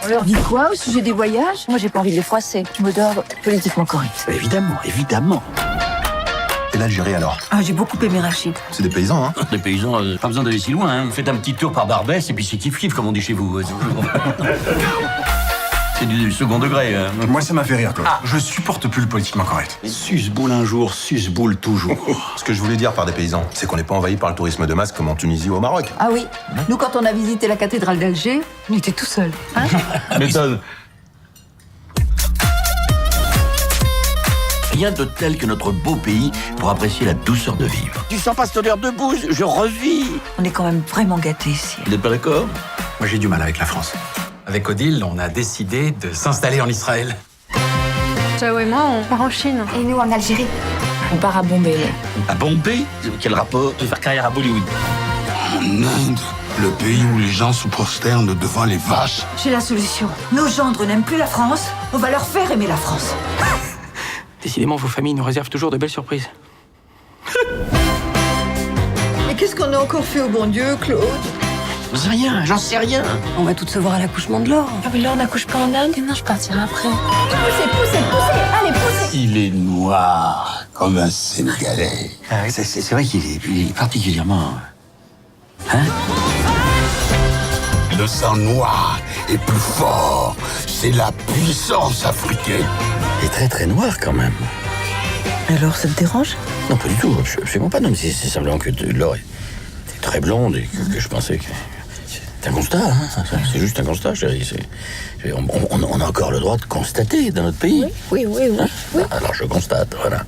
On leur dit quoi au sujet des voyages? Moi, j'ai pas envie de les froisser. Je me dois politiquement correct. Évidemment, évidemment. Et l'Algérie alors? Ah, j'ai beaucoup aimé Rachid. C'est des paysans, hein? Les paysans, pas besoin d'aller si loin. Hein. Faites un petit tour par Barbès et puis c'est kiff-kiff, comme on dit chez vous. C'est du second degré. Hein. Moi, ça m'a fait rire, Claude. Je supporte plus le politiquement correct. Suce-boule un jour, suce-boule toujours. Ce que je voulais dire par des paysans, c'est qu'on n'est pas envahi par le tourisme de masse comme en Tunisie ou au Maroc. Ah oui. Nous, quand on a visité la cathédrale d'Alger, on était tout seuls. Hein? Méthode. Rien de tel que notre beau pays pour apprécier la douceur de vivre. Tu sens pas cette odeur de bouse? Je revis. On est quand même vraiment gâtés ici. Vous n'êtes pas d'accord? Moi, j'ai du mal avec la France. Avec Odile, on a décidé de s'installer en Israël. Chao et moi, on part en Chine. Et nous, en Algérie. On part à Bombay. À Bombay? Quel rapport? De faire carrière à Bollywood. En Inde, le pays où les gens se prosternent devant les vaches. J'ai la solution. Nos gendres n'aiment plus la France. On va leur faire aimer la France. Décidément, vos familles nous réservent toujours de belles surprises. Et qu'est-ce qu'on a encore fait au bon Dieu, Claude? J'en sais rien. On va toutes se voir à l'accouchement de Laure. Ah, mais Laure n'accouche pas en Inde? Non, je partirai après. Poussez. Allez, poussez. Il est noir comme un Sénégalais. C'est vrai qu'il est particulièrement... Le sang noir est plus fort. C'est la puissance africaine. Il est très très noir quand même. Alors, ça te dérange? Non, pas du tout. Absolument pas. Non, mais c'est simplement que Laure est très blonde et que je pensais que... C'est un constat, hein. C'est juste un constat, chérie. On a encore le droit de constater dans notre pays. Oui. Hein? Alors je constate, voilà.